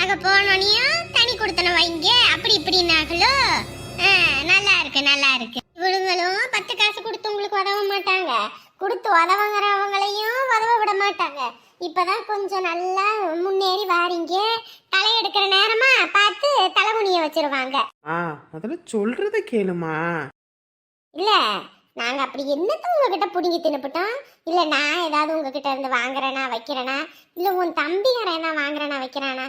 நாங்க போனோனையும் தனி கொடுத்தன வைங்க அப்படி இப்படின்னாங்களோ. நல்லா இருக்கு நல்லா இருக்கு. இவளுங்களும் 10 காசு கொடுத்து உங்களுக்கு உதவ மாட்டாங்க, கொடுத்து உதவுங்கிறவங்களையும் உதவ விட மாட்டாங்க. இப்பதான் கொஞ்சம் நல்லா முன்னேறி வாரீங்க, தலையெடுக்கிற நேரமா பார்த்து தலைகுனிய வச்சிருவாங்க. முதல்ல சொல்றத கேளுமா. இல்ல நாங்க அப்படி என்னத்த உங்ககிட்ட புடுங்கி தின்னுப்பிட்டோம்? இல்ல நான் ஏதாவது உங்ககிட்ட இருந்து வாங்குறேனா வைக்கிறேனா, இல்ல உன் தம்பிக்காரன் தான் வாங்குறேனா வைக்கிறானா?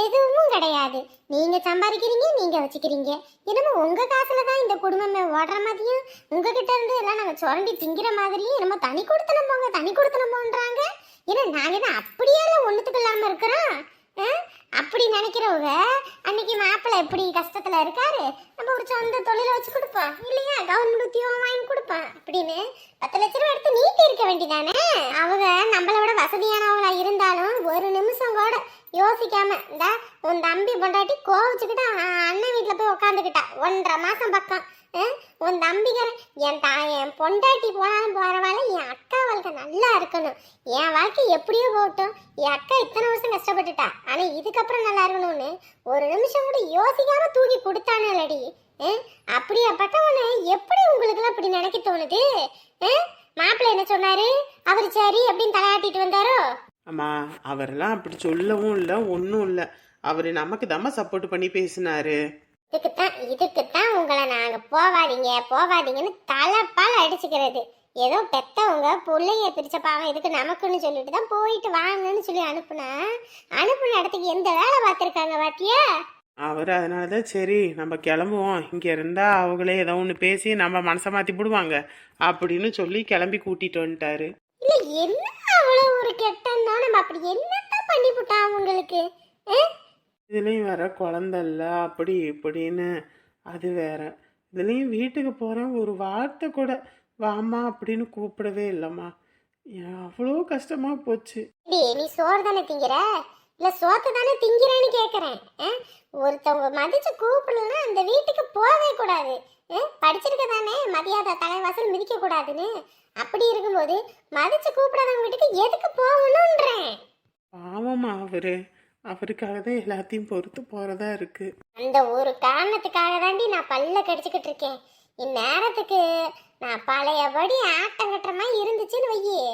எதுவும் கிடையாது. நீங்க சம்பாதிக்கிறீங்க, நீங்க வச்சுக்கிறீங்க. என்னமோ உங்க காசுல தான் இந்த குடும்பமே ஓடுற மாதிரியும், உங்ககிட்ட இருந்து எல்லாம் நாங்க சுரண்டி திங்கிற மாதிரியும் என்னமோ தனி கொடுத்தனம் போங்க தனி கொடுத்தனம் போன்றாங்க. ஏன்னா நாங்க தான் அப்படியே ஒண்ணுத்துக்கு இல்லாம இருக்கிறோம். அப்படி நினைக்கிறவங்க அன்னைக்கு மாப்பிள்ளை எப்படி கஷ்டத்துல இருக்காரு, நம்ம ஒரு சொந்த தொழிலை வச்சு கொடுப்போம் இல்லையா, கவர்மெண்ட் உத்தியோகம் வாங்கி கொடுப்போம் அப்படின்னு 10 லட்ச ரூபா எடுத்து நீட்டி இருக்க வேண்டியதானே. அவங்க நம்மளை விட வசதியானவங்களா இருந்தாலும் ஒரு நிமிஷம் கூட யோசிக்காம இந்த உன் தம்பி பொண்டாட்டி கோவிச்சுக்கிட்டு அண்ணன் வீட்டுல போய் உட்காந்துக்கிட்டா 1.5 மாசம் பக்கம். உன் தம்பிக்காரன் என் பொண்டாட்டி போனாலும் பரவாயில்ல, என் அக்கா வாழ்க்கை நல்லா இருக்கணும், என் வாழ்க்கை எப்படியோ போகட்டும், என் அக்கா இத்தனை வருஷம் கஷ்டப்பட்டுட்டா ஆனா இதுக்கப்புறம் நல்லா இருக்கணும்னு ஒரு நிமிஷம் கூட யோசிக்காம தூக்கி கொடுத்தானடி. அப்படியாப்பட்டவனை எப்படி உங்களுக்குலாம் இப்படி நினைக்க தோணுது? மாப்பிள்ளை என்ன சொன்னாரு? அவர் சரி அப்படின்னு தலையாட்டிட்டு வந்தாரோ? அம்மா அவரெல்லாம் அப்படி சொல்லவும் இல்லை, ஒன்றும் இல்லை. அவரு நமக்கு தாம்மா சப்போர்ட் பண்ணி பேசினாரு. இதுக்குத்தான் உங்களை நாங்க போவாதீங்க போவாதீங்கன்னு தலைப்பால் அடிச்சுக்கிறது. ஏதோ பெத்தவங்க பிள்ளைய பிரிச்ச பாவம் இதுக்கு நமக்குன்னு சொல்லிட்டு தான் போயிட்டு வாங்கன்னு சொல்லி அனுப்புன இடத்துக்கு எந்த வேலை பார்த்துருக்காங்க பாட்டியா? அவர் அதனாலதான் சரி நம்ம கிளம்புவோம், இங்க இருந்தா அவங்களே ஏதோ ஒன்று பேசி நம்ம மனசை மாத்தி போடுவாங்க அப்படின்னு சொல்லி கிளம்பி கூட்டிட்டு வந்துட்டாரு. இல்ல என்ன அவ்வளவு ஒரு கெட்டன்னா நம்ம அப்படி என்னத்தான் பண்ணி விட்டா அவங்களுக்கு? இதுலயும் வேற குழந்தை இல்ல அப்படி இப்படின்னு அது வேற. இதுலயும் வீட்டுக்கு போறேன் ஒரு வார்த்தை கூட வாமா அப்படின்னு கூப்பிடவே இல்லம்மா. அவ்வளோ கஷ்டமா போச்சு. நீ சோறு தானே திங்கிற இல்ல சோத்து தானே திங்கிறேன்னு கேக்குறேன். ஒருத்தவங்க மதிச்சு கூப்பிடலன்னா அந்த வீட்டுக்கு போவே கூடாது. படிச்சிருக்க தானே மரியாதை தலைவாசல் மிதிக்க கூடாதுன்னு. அப்படி இருக்கும்போது மதிச்சு கூப்பிடாதவங்க வீட்டுக்கு எதுக்கு போகணும்ன்றேன். பாவமா அவருக்காக தான் எல்லாத்தையும் பொறுத்து போறதா இருக்கு. அந்த ஒரு காரணத்துக்காக தாண்டி நான் பல்ல கடிச்சுக்கிட்டு இருக்கேன். இந்நேரத்துக்கு நான் பழையபடி ஆட்டம் கட்டுற மாதிரி இருந்துச்சுன்னு வையே,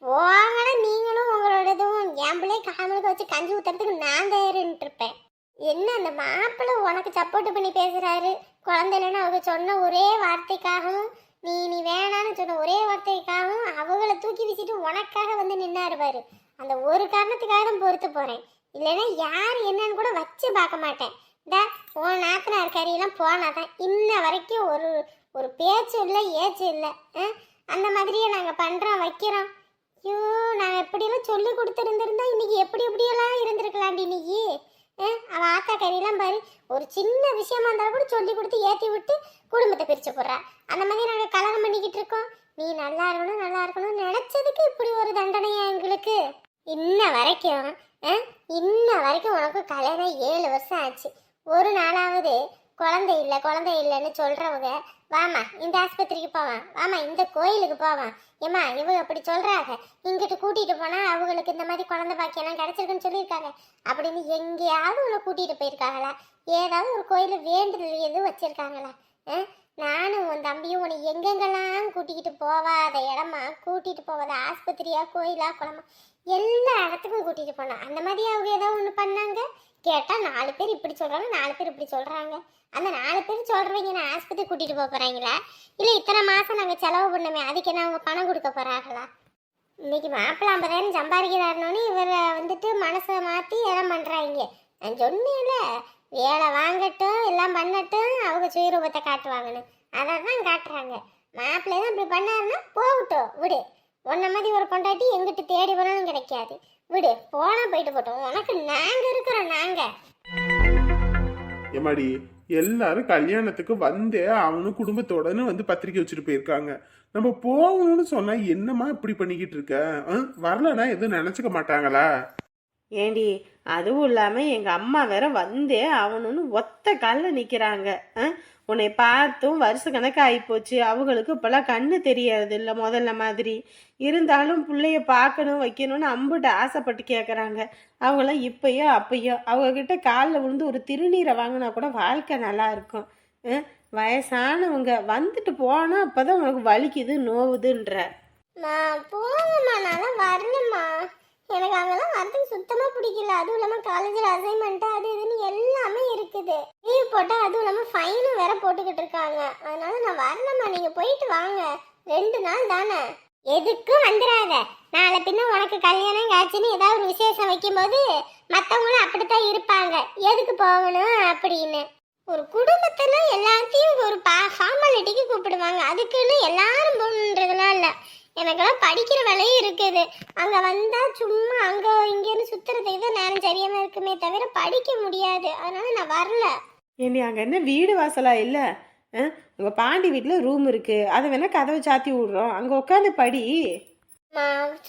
போங்கடா நீங்களும் உங்களோடதும் என் பிள்ளை காமலுக்கு வச்சு கஞ்சி ஊத்துறதுக்கு நான் தயாரின்னு இருப்பேன். என்ன அந்த மாப்பிள்ளை உனக்கு சப்போர்ட் பண்ணி பேசுறாரு, குழந்தை இல்லைன்னு அவங்க சொன்ன ஒரே வார்த்தைக்காகவும் நீ வேணான்னு சொன்ன ஒரே வார்த்தைக்காகவும் அவங்கள தூக்கி வீசிட்டு உனக்காக வந்து நின்னாரு பாரு. அந்த ஒரு காரணத்துக்காக தான் பொறுத்து போறேன். இல்லைன்னா யார் என்னன்னு கூட வச்சு பார்க்க மாட்டேன். இந்த உன் நாத்தனார் கறியெல்லாம் போனாதான் இன்ன வரைக்கும் ஒரு ஒரு பேச்சு இல்லை ஏச்சு இல்லை. அந்த மாதிரியே நாங்கள் பண்ணுறோம் வைக்கிறோம். ஐயோ நாங்கள் எப்படியெல்லாம் சொல்லி கொடுத்துருந்துருந்தா இன்னைக்கு எப்படி எப்படியெல்லாம் இருந்திருக்கலாண்டி. இன்னைக்கு அவள் ஆத்தா கறியெல்லாம் பாரு, ஒரு சின்ன விஷயமா இருந்தாலும் கூட சொல்லி கொடுத்து ஏற்றி விட்டு குடும்பத்தை பிரித்து போடுறா. அந்த மாதிரி நாங்கள் கலகம் பண்ணிக்கிட்டு இருக்கோம். நீ நல்லா இருக்கணும்னு நினச்சதுக்கு இப்படி ஒரு தண்டனையா எங்களுக்கு? இன்ன வரைக்கும் உனக்கு கல்யாணம் 7 வருஷம் ஆச்சு. ஒரு நாளாவது குழந்தை இல்லைன்னு சொல்றவங்க வாமா இந்த ஆஸ்பத்திரிக்கு போவான், வாமா இந்த கோயிலுக்கு போவான், ஏமா இவங்க அப்படி சொல்றாங்க, இங்கிட்டு கூட்டிட்டு போனா அவங்களுக்கு இந்த மாதிரி குழந்தை பாக்கியெல்லாம் கிடைச்சிருக்குன்னு சொல்லியிருக்காங்க அப்படின்னு எங்கேயாவது உன்னை கூட்டிட்டு போயிருக்காங்களா? ஏதாவது ஒரு கோயில வேண்டுதல் எதுவும் வச்சிருக்காங்களா? நானும் உன் தம்பியும் உன்னை எங்கெங்கெல்லாம் கூட்டிக்கிட்டு போவாத இடமா கூட்டிட்டு போவாத ஆஸ்பத்திரியா கோயிலா குளமா எல்லா இடத்துக்கும் கூட்டிட்டு போனோம். அந்த மாதிரி அவங்க ஏதாவது ஒன்று பண்ணாங்க கேட்டா 4 பேர் இப்படி சொல்றாங்க 4 பேர் இப்படி சொல்றாங்க. அந்த 4 பேர் சொல்றவங்க நான் ஆஸ்பத்திரி கூட்டிட்டு போறாங்களா இல்ல இத்தனை மாசம் நாங்க செலவு பண்ணமே அதுக்கு என்ன அவங்க பணம் கொடுக்க போறாங்களா? இன்னைக்கு மாப்பிள்ளை 50,000 சம்பாதிக்கிறாருன்னு இவரை வந்துட்டு மனசை மாத்தி எல்லாம் பண்றாங்க. நான் சொன்னேன்ல வேலை வாங்கட்டும் எல்லாம் பண்ணட்டும் அவங்க சுயரூபத்தை காட்டுவாங்கன்னு, அதை தான் காட்டுறாங்க. மாப்பிள்ளை தான் இப்படி பண்ணாருன்னா போகட்டும் விடு. உன்ன மாதிரி ஒரு பொண்டாட்டி எங்கிட்ட தேடி போனாலும் கிடைக்காது, விடு போனா போயிட்டு போட்டோம். உனக்கு நாங்க இருக்கிறோம். நாங்க எம்மாடி எல்லாரும் கல்யாணத்துக்கு வந்தே அவனும் குடும்பத்தோடன்னு வந்து பத்திரிக்கை வச்சுட்டு போயிருக்காங்க. நம்ம போகணும்னு சொன்னா என்னமா இப்படி பண்ணிக்கிட்டு இருக்க? வரலன்னா எதுவும் நினைச்சுக்க மாட்டாங்களா? ஏண்டி அதுவும் இல்லாமல் எங்கள் அம்மா வேற வந்தே அவனுன்னு ஒத்த காலில் நிற்கிறாங்க. உன்னை பார்த்தும் வருஷ கணக்கு ஆகிப்போச்சு. அவங்களுக்கு இப்போல்லாம் கண்ணு தெரியறது இல்லை முதல்ல மாதிரி. இருந்தாலும் பிள்ளைய பார்க்கணும் வைக்கணும்னு அம்புட்டு ஆசைப்பட்டு கேட்குறாங்க. அவங்களாம் இப்பயோ அப்பயோ அவங்கக்கிட்ட காலில் விழுந்து ஒரு திருநீரை வாங்கினா கூட வாழ்க்கை நல்லா இருக்கும். வயசானவங்க வந்துட்டு போனால் அப்போ தான் உனக்கு வலிக்குது நோவுதுன்ற. போங்கம்மா, நான் வரணும்மா. எனக்கு அங்கெல்லாம் வரதுக்கு சுத்தமாக பிடிக்கல. அதுவும் இல்லாமல் காலேஜில் அசைன்மெண்ட்டு அது இதுன்னு எல்லாமே இருக்குது. லீவ் போட்டால் அதுவும் இல்லாமல் ஃபைனும் வேற போட்டுக்கிட்டு இருக்காங்க. அதனால நான் வரணும்மா. நீங்கள் போயிட்டு வாங்க, 2 நாள் தானே. எதுக்கும் வந்துடாத. நாளை பின்ன உனக்கு கல்யாணம் காட்சின்னு ஏதாவது ஒரு விசேஷம் வைக்கும்போது மற்றவங்களும் அப்படித்தான் இருப்பாங்க. எதுக்கு போகணும் அப்படின்னு. ஒரு குடும்பத்துல எல்லாத்தையும் ஒரு ஃபார்மாலிட்டிக்கு கூப்பிடுவாங்க. அதுக்குன்னு எல்லாரும் போகணுன்றதுலாம் இல்லை. எனக்கெல்லாம் படிக்கிற வேலையும் இருக்குது. அங்கே வந்தால் சும்மா அங்கே இங்கேன்னு சுற்றுறதுக்கு தான் நேரம் சரியாமல் இருக்குமே தவிர படிக்க முடியாது. அதனால நான் வரல. ஏண்டி அங்கே என்ன வீடு வாசலா இல்லை? உங்கள் பாண்டி வீட்டில் ரூம் இருக்குது, அதை வேணால் கதவை சாத்தி விட்றோம், அங்கே உட்காந்து படி.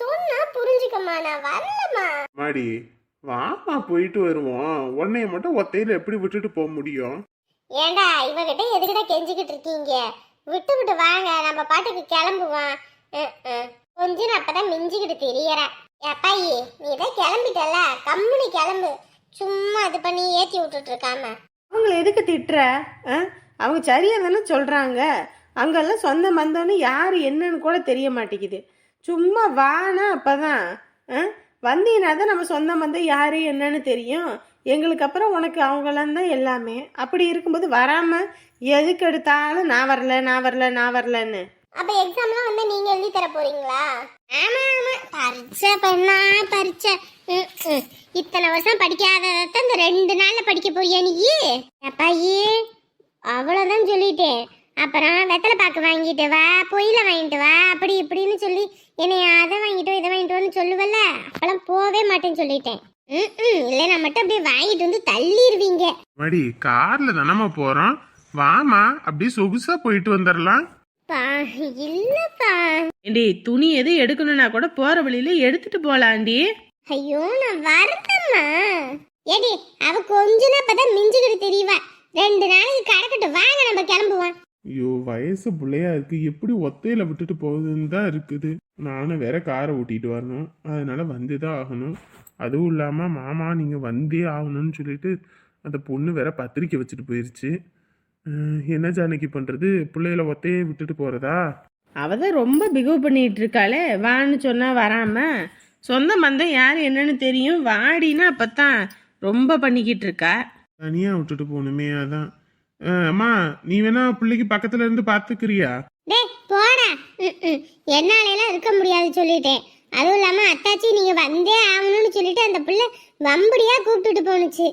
சொன்னா புரிஞ்சுக்கம்மா, நான் வரலம்மா. மாடி வாமா போயிட்டு வருவோம். உன்னைய மட்டும் ஒத்தையில எப்படி விட்டுட்டு போக முடியும்? ஏண்டா இவகிட்ட எதுக்கிட்ட கெஞ்சிக்கிட்டு இருக்கீங்க? விட்டு விட்டு வாங்க, நம்ம பாட்டுக்கு கிளம்புவோம். கொஞ்சம் அப்பதான் மிஞ்சிக்கிட்டு தெரியறேன். அப்பாயி நீ தான் கிளம்பிட்டல, கம்முனி கிளம்பு. சும்மா இது பண்ணி ஏற்றி விட்டுட்டு இருக்காம. அவங்கள எதுக்கு திட்டுற? அவங்க சரியாக தானே சொல்கிறாங்க. அங்கெல்லாம் சொந்த மந்தம்னு யார் என்னன்னு கூட தெரிய மாட்டேங்குது. சும்மா வானா அப்போ தான் வந்தீங்கன்னா தான் நம்ம சொந்த மந்தம் யார் என்னன்னு தெரியும். எங்களுக்கு அப்புறம் உனக்கு அவங்களாம் தான் எல்லாமே. அப்படி இருக்கும்போது வராமல் எதுக்கு எடுத்தாலும் நான் வரல நான் வரல நான் வரலன்னு. அப்ப எக்ஸாம்லாம் வந்து நீங்க எழுதி தர போறீங்களா? ஆமா ஆமா, பரீட்சை பண்ணா பரீட்சை. இத்தனை வருஷம் படிக்காதத இந்த 2 நாள்ல படிக்க போறியா நீ? அப்பாயி அவ்வளவுதான் சொல்லிட்டேன். அப்புறம் வெத்தலை பாக்கு வாங்கிட்டு வா, பொயில வாங்கிட்டு வா, அப்படி இப்படின்னு சொல்லி என்னை அதை வாங்கிட்டு இதை வாங்கிட்டு சொல்லுவல்ல, அப்பெல்லாம் போவே மாட்டேன்னு சொல்லிட்டேன். இல்லை நான் மட்டும் அப்படியே வாங்கிட்டு வந்து தள்ளிடுவீங்க. மாடி கார்ல தானம்மா போறோம், வாமா அப்படியே சொகுசா போயிட்டு வந்துடலாம். இல்லப்பா. ஏண்டி துணி எது எடுக்கணும்னா கூட போற வழியில எடுத்துட்டு போலாண்டி. ஐயோ நான் வரட்டம்மா. ஏடி அவ கொஞ்சம் அப்பதான் மிஞ்சுக்கிட்டு தெரியவா. 2 நாளைக்கு கடக்கட்டு வாங்க, நம்ம கிளம்புவோம். ஐயோ வயசு பிள்ளையா இருக்கு, எப்படி ஒத்தையில விட்டுட்டு போகுதுன்னு தான் இருக்குது. நானும் வேற காரை ஓட்டிட்டு வரணும், அதனால வந்துதான் ஆகணும். அதுவும் இல்லாம மாமா நீங்க வந்தே ஆகணும்னு சொல்லிட்டு அந்த பொண்ணு வேற பத்திரிக்கை வச்சுட்டு போயிருச்சு. என்ன ஜானகி பண்றது, பிள்ளைகளை ஒத்தையே விட்டுட்டு போறதா? அவதான் ரொம்ப பிகவ் பண்ணிட்டு இருக்காளே, வான்னு சொன்னா வராம. சொந்த மந்தம் யார் என்னன்னு தெரியும், வாடினா அப்பத்தான் ரொம்ப பண்ணிக்கிட்டு இருக்கா. தனியா விட்டுட்டு போகணுமே, அதான். அம்மா நீ வேணா பிள்ளைக்கு பக்கத்துல இருந்து பாத்துக்கிறியா? டேய் போடா. என்னாலலாம் இருக்க முடியாது சொல்லிட்டேன். அதுவும் இல்லாம அத்தாச்சி நீங்க வந்தே ஆகணும்னு சொல்லிட்டு அந்த பிள்ளை வம்படியா கூப்பிட்டுட்டு போனுச்சு.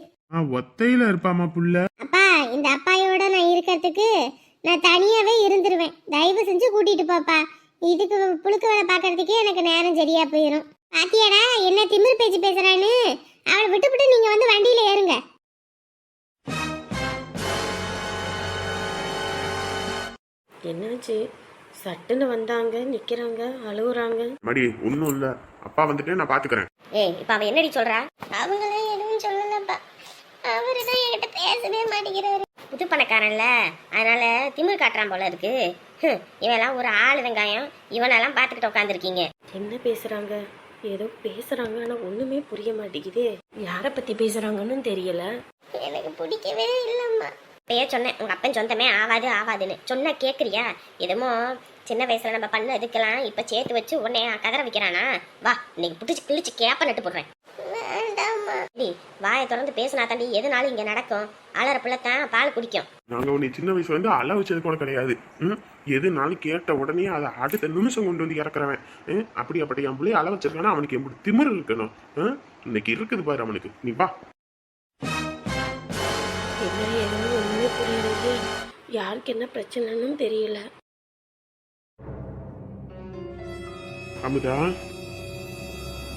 ஒத்தையில இருப்பாமா புள்ள. அப்பா இந்த அப்பாயோட நான் இருக்கிறதுக்கு நான் தனியாவே இருந்துருவேன். தயவு செஞ்சு கூட்டிட்டு போப்பா. இதுக்கு புழுக்க வேலை பாக்குறதுக்கே எனக்கு நேரம் சரியா போயிடும். பாத்தியாடா என்ன திமிர் பேச்சு பேசுறான்னு. அவளை விட்டு நீங்க வந்து வண்டியில ஏறுங்க. என்னாச்சு? சட்டுன்னு வந்தாங்க, நிக்கிறாங்க, அழுகுறாங்க. மடி ஒன்னும் இல்ல, அப்பா வந்துட்டு நான் பாத்துக்கிறேன். இப்ப அவ என்னடி சொல்றா? அவங்களே எதுவும் சொல்லலப்பா. அவருதான் என்கிட்ட பேசவே மாட்டேங்கிறாரு. புது பணக்காரன்ல, அதனால திமிர் காட்டுறான் போல இருக்கு. இவெல்லாம் ஒரு ஆளு வெங்காயம், இவனெல்லாம் பாத்துக்கிட்டு உட்காந்துருக்கீங்க. என்ன பேசுறாங்க? ஏதோ பேசுறாங்க, ஆனா ஒண்ணுமே புரிய மாட்டேங்குதே. யார பத்தி பேசுறாங்கன்னு தெரியல. எனக்கு பிடிக்கவே இல்லம்மா. இப்பயே சொன்னேன் உங்க அப்பன் சொந்தமே ஆவாதுன்னு. சொன்னா கேக்குறியா? எதுமோ சின்ன வயசுல நம்ம பண்ண இதுக்கெல்லாம் இப்ப சேர்த்து வச்சு உன்னை கதற வைக்கிறானா? வா இன்னைக்கு புடிச்சு கிழிச்சு கேப்ப நட்டு போடுறேன். வாயை திறந்து பேசினா தாண்டி எதுனாலும் இங்க நடக்கும். அலற பிள்ளைத்தான் பால் குடிக்கும். நாங்க உன்னை சின்ன வயசுல இருந்து அழ வச்சது கூட கிடையாது. எதுனாலும் கேட்ட உடனே அதை அடுத்த நிமிஷம் கொண்டு வந்து இறக்குறவன். அப்படியாப்பட்ட என் பிள்ளைய அழ வச்சிருக்கானா அவனுக்கு எப்படி திமிரு இருக்கணும்? இன்னைக்கு இருக்குது பாரு அவனுக்கு. நீ வா. என்ன ஏதுன்னு ஒண்ணுமே புரியலையே. யாருக்கு என்ன பிரச்சனைன்னு தெரியல. அமுதா,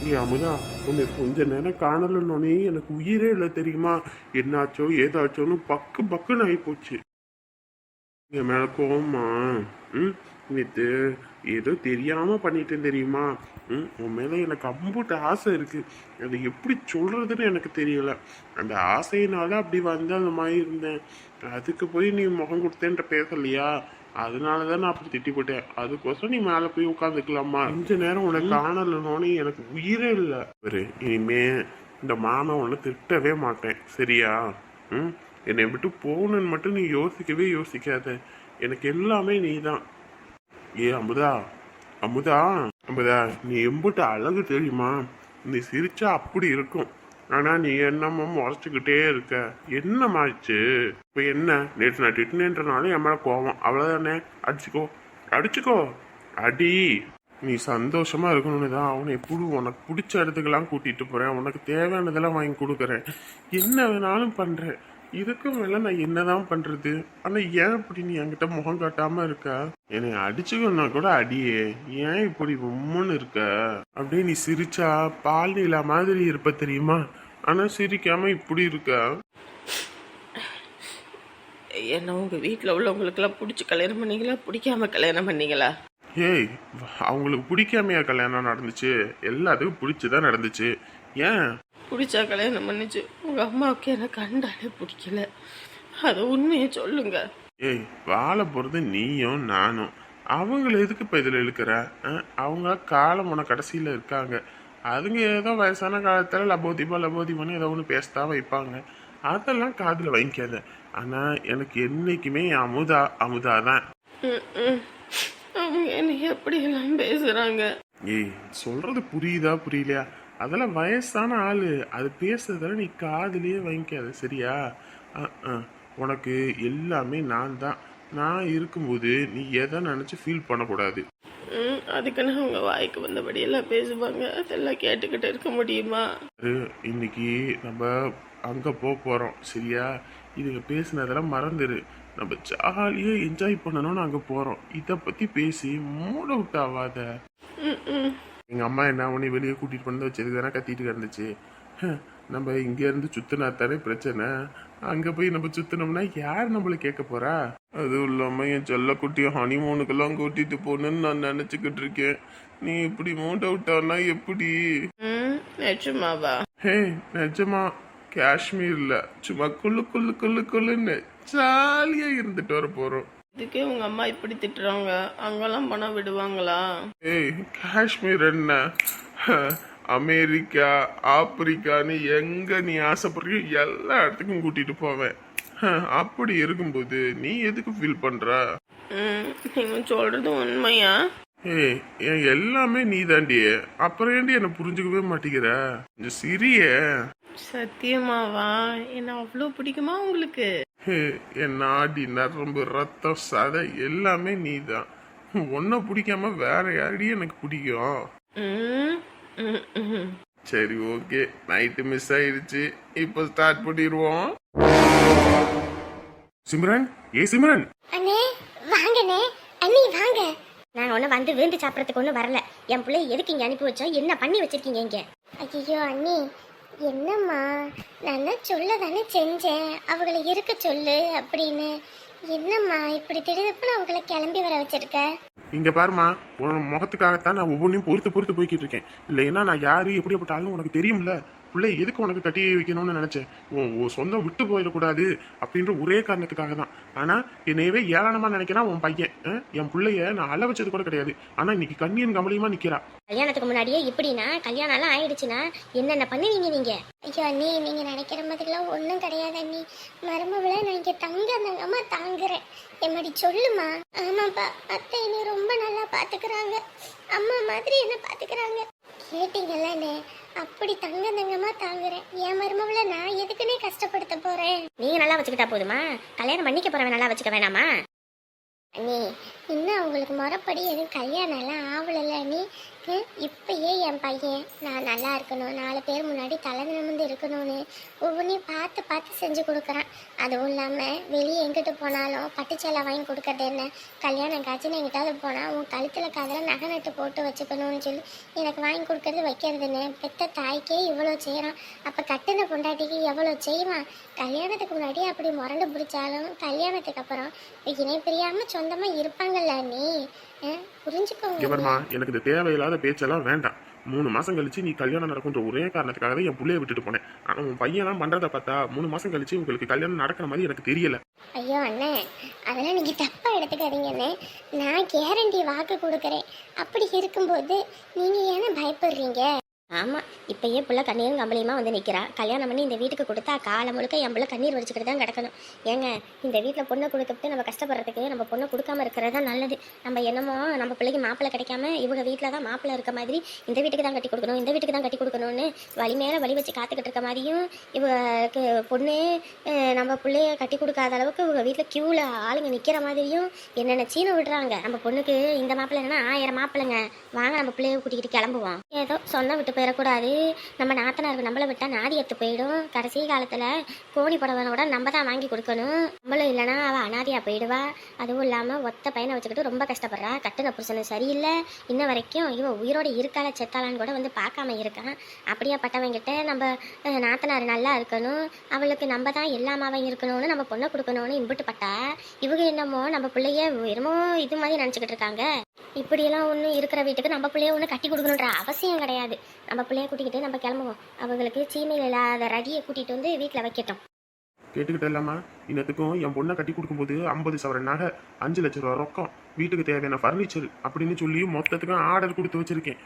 நீ அமுதா உன்னை கொஞ்ச நேரம் காணலன்னொன்னே எனக்கு உயிரே இல்லை தெரியுமா? என்னாச்சோ ஏதாச்சோன்னு பக்குன்னு ஆகி போச்சு. என் மேல கோவமா? நேத்து ஏதோ தெரியாம பண்ணிட்டேன் தெரியுமா? உன் மேல எனக்கு அம்புட்டு ஆசை இருக்கு. அது எப்படி சொல்றதுன்னு எனக்கு தெரியல. அந்த ஆசையினால அப்படி வந்து அந்த மாதிரி இருந்தேன். அதுக்கு போய் நீ முகம் கொடுத்தேன்ற பேசலையா? அதனாலதான் நான் அப்படி திட்டி போட்டேன். அதுக்கோசரம் நீ மேல போய் உட்காந்துக்கலாமா? கொஞ்ச நேரம் உனக்கு காணலனோன்னு எனக்கு உயிரே இல்லை. இனிமே இந்த மாமா உன்னை திட்டவே மாட்டேன், சரியா? என்னை விட்டு போகணுன்னு மட்டும் நீ யோசிக்கவே யோசிக்காத. எனக்கு எல்லாமே நீ தான். ஏ அமுதா, அமுதா, அமுதா, நீ எம்பிட்டு அழகு தெரியுமா? நீ சிரிச்சா அப்படி இருக்கும். ஆனா நீ என்னமோ முறைச்சிக்கிட்டே இருக்க. என்னமாச்சு இப்ப? என்ன நேற்று நான் திட்டினேன்றனால என் மேல கோவம், அவ்வளவுதானே? அடிச்சுக்கோ, அடிச்சுக்கோ, அடி. நீ சந்தோஷமா இருக்கணும்னு தான் அவனை எப்படி உனக்கு பிடிச்ச இடத்துக்கெல்லாம் கூட்டிட்டு போறேன். உனக்கு தேவையானதெல்லாம் வாங்கி கொடுக்குறேன். என்ன வேணாலும் பண்றேன். இதுக்கு மேல நான் என்னதான் பண்றது? ஆனா ஏன் இப்படி நீ என்கிட்ட முகம் காட்டாம இருக்க? என்னை அடிச்சுக்கணும்னா கூட அடியே, ஏன் இப்படி உம்முன்னு இருக்க? அப்படியே நீ சிரிச்சா பால் நீலா மாதிரி இருப்ப தெரியுமா? ஆனா சிரிக்காம இப்படி இருக்க. என்ன உங்கள் வீட்டில் உள்ளவங்களுக்கெல்லாம் பிடிச்சி கல்யாணம் பண்ணீங்களா, பிடிக்காம கல்யாணம் பண்ணீங்களா? ஏய், அவங்களுக்கு பிடிக்காமையா கல்யாணம் நடந்துச்சு? எல்லாத்துக்கும் பிடிச்சுதான் நடந்துச்சு. ஏன்? பிடிச்சா கல்யாணம் பண்ணிச்சு. உங்கள் அம்மாவுக்கு எனக்கு கண்டாலே பிடிக்கல. அதை உண்மையை சொல்லுங்க. ஏய், வாழ போறது நீயும் நானும். அவங்கள எதுக்கு இப்போ இதில் இழுக்கிற? அவங்க காலம் உன கடைசியில் இருக்காங்க. அதுங்க ஏதோ வயசான காலத்தில் லபோதிபான்னு ஏதோ ஒன்று பேசத்தான் வைப்பாங்க. அதெல்லாம் காதில் வாங்கிக்காத. ஆனால் எனக்கு என்னைக்குமே என் அமுதா தான். அவங்க என்ன எப்படியெல்லாம் பேசுகிறாங்க? ஏய், சொல்றது புரியுதா புரியலையா? அதெல்லாம் வயசான ஆளு. அது பேசுறதெல்லாம் நீ காதுலயே வாங்கிக்காத, சரியா? உனக்கு எல்லாமே நான் தான். நான் இருக்கும்போது நீ எதை நினைச்சு ஃபீல் பண்ணக்கூடாது. அதுக்குன்னு அவங்க வாய்க்கு வந்தபடியெல்லாம் பேசுவாங்க. அதெல்லாம் கேட்டுக்கிட்டு இருக்க முடியுமா? இன்னைக்கு நம்ம அங்க போறோம், சரியா? இதுங்க பேசுனதெல்லாம் மறந்துரு. நம்ம ஜாலியா என்ஜாய் பண்ணணும்னு அங்க போறோம். இத பத்தி பேசி மூட விட்டு ஆகாத. எங்க அம்மா என்ன உன்னை வெளியே கூட்டிட்டு வந்து வச்சதுதானே கத்திட்டு இருந்துச்சு. நம்ம இங்க இருந்து சுத்தினா தானே பிரச்சனை. அங்க போய் நம்ம சுத்தினோம்னா யார் நம்மள கேட்க போறா? அதுவும் இல்லாம என் செல்ல குட்டிய ஹனிமூனுக்கெல்லாம் கூட்டிட்டு போகணும்னு நான் நினைச்சுக்கிட்டு இருக்கேன். நீ இப்படி மூட் அவுட் ஆனா எப்படி? நிஜமாவா? ஹே, நிஜமா. காஷ்மீர்ல சும்மா குள்ளுன்னு ஜாலியா இருந்துட்டு வர போறோம். இதுக்கே உங்க அம்மா இப்படி திட்டுறாங்க. அங்கெல்லாம் பணம் விடுவாங்களா? ஏய், காஷ்மீர் என்ன, அமெரிக்கா, ஆப்பிரிக்கான்னு எங்க நீ ஆசைப்படுறியோ எல்லா இடத்துக்கும் கூட்டிட்டு போவேன். அப்படி இருக்கும்போது நீ எதுக்கு ஃபீல் பண்ற? நீங்க சொல்றது உண்மையா? ஏய், என் எல்லாமே நீ தாண்டி. அப்புறம் ஏண்டி என்ன புரிஞ்சுக்கவே மாட்டேங்கிற? கொஞ்சம் சிறிய. சத்தியமாவா? என்ன அவ்வளோ பிடிக்குமா உங்களுக்கு? என் நாடி நரம்பு ரத்தம் சதை எல்லாமே நீ தான். ஒன்ன பிடிக்காம வேற யாரடி எனக்கு பிடிக்கும்? சரி, ஓகே. நைட்டு மிஸ் ஆயிடுச்சு. இப்போ ஸ்டார்ட் பண்ணிடுவோம். சிம்ரன், சிம்ரன். அண்ணே வாங்கண்ணே. அண்ணி வாங்க. நாங்கள் ஒன்றும் வந்து விருந்து சாப்பிட்றதுக்கு ஒன்றும் வரல. என் பிள்ளைய எதுக்கு இங்கே அனுப்பி வச்சோம்? என்ன பண்ணி வச்சிருக்கீங்க இங்கே? ஐயோ அண்ணி, என்னம்மா, நான் சொல்ல தானே செஞ்சேன் அவங்கள இருக்க சொல்லு அப்படின்னு. என்னம்மா இப்படி திடீர்னு அவங்கள கிளம்பி வர வச்சிருக்க? இங்க பாருமா, உன் முகத்துக்காகத்தான் நான் ஒவ்வொன்றையும் பொறுத்து போய்கிட்டு இருக்கேன். இல்லைன்னா நான் யாரு எப்படிப்பட்டாலும் உனக்கு தெரியும்ல. பிள்ளை எதுக்கு உனக்கு கட்டி வைக்கணும்னு நினைச்சேன். உன் சொந்தம் விட்டு போயிடக்கூடாது அப்படின்ற ஒரே காரணத்துக்காக தான். ஆனா என்னையவே ஏளனமா நினைக்கிறான் உன் பையன். என் பிள்ளைய நான் அள வச்சது கூட கிடையாது. ஆனா இன்னைக்கு கண்ணியன் கமலியமா நிக்கிறா. கல்யாணத்துக்கு முன்னாடியே இப்படின்னா கல்யாணம் எல்லாம் ஆயிடுச்சுன்னா என்னென்ன பண்ணுவீங்க நீங்க? ஐயோ அண்ணி, நீங்க நினைக்கிற மாதிரிலாம் ஒன்றும் கிடையாது அண்ணி. மருமகளை நான் இங்கே தங்கம்மா தாங்குறேன். என்னடி சொல்லுமா? ஆமாப்பா, அத்தை என்னை ரொம்ப நல்லா பாத்துக்கிறாங்க. அம்மா மாதிரி என்ன பாத்துக்கிறாங்க. கேட்டீங்கல்ல அண்ணே, அப்படி தங்கமா தாங்குறேன். என் மருமகளை நான் எதுக்குன்னே கஷ்டப்படுத்த போறேன்? நீங்க நல்லா வச்சுக்கிட்டா போதுமா? கல்யாணம் பண்ணிக்க போறவன் நல்லா வச்சுக்க வேணாமா? அண்ணி, இன்னும் அவங்களுக்கு முறைப்படி எதுவும் கல்யாணம் எல்லாம் ஆகலைல்ல அண்ணி. இப்பயே என் பையன் நான் நல்லா இருக்கணும், 4 பேர் முன்னாடி தலை நிமிர்ந்து இருக்கணும்னு ஒவ்வொன்றையும் பார்த்து செஞ்சு கொடுக்குறான். அதுவும் இல்லாமல் வெளியே எங்கிட்ட போனாலும் பட்டுச்சேலை வாங்கி கொடுக்கறது என்ன, கல்யாணம் காட்சின்னு எங்கிட்டாவது போனால் உன் கழுத்தில் காதில் நகை நட்டு போட்டு வச்சுக்கணும்னு சொல்லி எனக்கு வாங்கி கொடுக்கறது வைக்கிறதுன்னு பெத்த தாய்க்கே இவ்வளோ செய்கிறான். அப்போ கட்டின பொண்டாட்டிக்கு எவ்வளோ செய்வான்? கல்யாணத்துக்கு முன்னாடி அப்படி முரண்டு பிடிச்சாலும் கல்யாணத்துக்கு அப்புறம் இணை பிரியாமல் சொந்தமாக இருப்பாங்க சொல்லுங்கல்ல நீ புரிஞ்சுக்கோங்க. இவர்மா எனக்கு இந்த தேவையில்லாத பேச்செல்லாம் வேண்டாம். 3 மாசம் கழிச்சு நீ கல்யாணம் நடக்குன்ற ஒரே காரணத்துக்காக தான் என் புள்ளைய விட்டுட்டு போனேன். ஆனா உன் பையன்லாம் பண்றதை பார்த்தா 3 மாசம் கழிச்சு உங்களுக்கு கல்யாணம் நடக்கிற மாதிரி எனக்கு தெரியல. ஐயோ அண்ணே, அதெல்லாம் நீங்க தப்பா எடுத்துக்காதீங்கண்ணே. நான் கேரண்டி வாக்கு கொடுக்குறேன். அப்படி இருக்கும்போது நீங்க ஏன்னா பயப்படுறீங்க? ஆமா, இப்பயே புள்ள கண்ணீரும் கம்பளியுமா வந்து நிக்கிறா. கல்யாணம் பண்ணி இந்த வீட்டுக்கு கொடுத்தா காலம் முழுக்க என் புள்ள கண்ணீர் வச்சுக்கிட்டு தான் கிடக்கணும். ஏங்க, இந்த வீட்டில் பொண்ணை கொடுத்துட்டு நம்ம கஷ்டப்படுறதுக்கு நம்ம பொண்ணை கொடுக்காம இருக்கிறது தான் நல்லது. நம்ம என்னமோ நம்ம பிள்ளைக்கு மாப்பிள்ளை கிடைக்காம இவங்க வீட்டில் தான் மாப்பிள்ளை இருக்க மாதிரி இந்த வீட்டுக்கு தான் கட்டி கொடுக்கணும், இந்த வீட்டுக்கு தான் கட்டி கொடுக்கணும்னு வழி மேலே வழி வச்சு காத்துக்கிட்டு இருக்க மாதிரியும், இவருக்கு பொண்ணு நம்ம பிள்ளைய கட்டி கொடுக்காத அளவுக்கு இவங்க வீட்டில் க்யூவில் ஆளுங்க நிற்கிற மாதிரியும் என்னென்ன சீனை விடுறாங்க. நம்ம பொண்ணுக்கு இந்த மாப்பிள்ளை என்னன்னா 1000 மாப்பிள்ளைங்க, வாங்க நம்ம பிள்ளைய கூட்டிக்கிட்டு கிளம்புவோம். ஏதோ சொன்ன விட்டு போயிடக்கூடாது. நம்ம நாத்தனாருக்கு நம்மளை விட்டா நாடி எடுத்து போயிடும். கடைசி காலத்துல கோடி புடவனோட நம்ம தான் வாங்கி கொடுக்கணும். நம்மளும் இல்லைன்னா அவள் அனாதையா போயிடுவா. அதுவும் இல்லாம ஒத்த பையனை வச்சுக்கிட்டு ரொம்ப கஷ்டப்படுறா. கட்டுன புருஷனு சரியில்லை. இன்ன வரைக்கும் இவன் உயிரோட இருக்கால செத்தாலான்னு கூட வந்து பார்க்காம இருக்கான். அப்படியா பட்டவங்கிட்ட நம்ம நாத்தனார் நல்லா இருக்கணும், அவளுக்கு நம்ம தான் எல்லாமாவும் இருக்கணும்னு நம்ம பொண்ணை கொடுக்கணும்னு இம்பிட்டு பட்டா இவங்க என்னமோ நம்ம பிள்ளைய என்னமோ இது மாதிரி நினச்சிக்கிட்டு இருக்காங்க. இப்படியெல்லாம் ஒன்றும் இருக்கிற வீட்டுக்கு நம்ம பிள்ளைய ஒன்று கட்டி கொடுக்கணுன்ற அவசியம் கிடையாது. நம்ம பிள்ளைய கூட்டிக்கிட்டு நம்ம கிளம்புவோம். அவங்களுக்கு சீமையில் இல்லாத ரடியை கூட்டிகிட்டு வந்து வீட்டில் வைக்கட்டும். கேட்டுக்கிட்ட இல்லாமா, இன்னத்துக்கும் என் பொண்ணை கட்டி கொடுக்கும்போது 50 சவரன் நகை, 5 லட்ச ரூபா ரொக்கம், வீட்டுக்கு தேவையான ஃபர்னிச்சர் அப்படின்னு சொல்லி மொத்தத்துக்கும் ஆர்டர் கொடுத்து வச்சிருக்கேன்.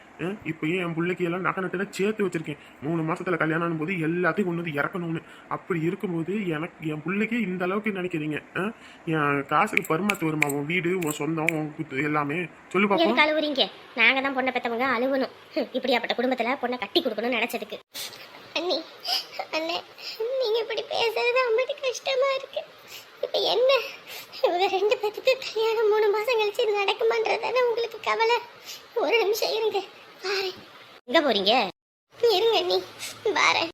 இப்பயும் என் பிள்ளைக்கு எல்லாம் நகை நட்டு சேர்த்து வச்சிருக்கேன். 3 மாசத்துல கல்யாணம் போது எல்லாத்தையும் கொண்டு வந்து இறக்கணும்னு. அப்படி இருக்கும்போது எனக்கு என் பிள்ளைக்கு இந்த அளவுக்கு நினைக்கிறீங்க? என் காசுக்கு பருமாத்து வருமா? உன் வீடு, உன் சொந்தம், உன் குத்து எல்லாமே சொல்லு பாப்போம். எதுக்கு அழுவுறீங்க? நாங்க தான் பொண்ணை பெற்றவங்க அழுவணும். இப்படியாப்பட்ட குடும்பத்துல பொண்ணை கட்டி கொடுக்கணும்னு நினைச்சதுக்கு. அண்ணி, அண்ணே, நீங்க இப்படி பேசுறது அம்பட்டு கஷ்டமா இருக்கு. இப்ப என்ன, இவங்க 2 பேத்துக்கு கல்யாணம் 3 மாசம் கழிச்சு நடக்குமான்றதானே உங்களுக்கு கவலை? ஒரு நிமிஷம் இருங்க, வாரேன். எங்க போறீங்க? இருங்க அண்ணி, வாரேன்.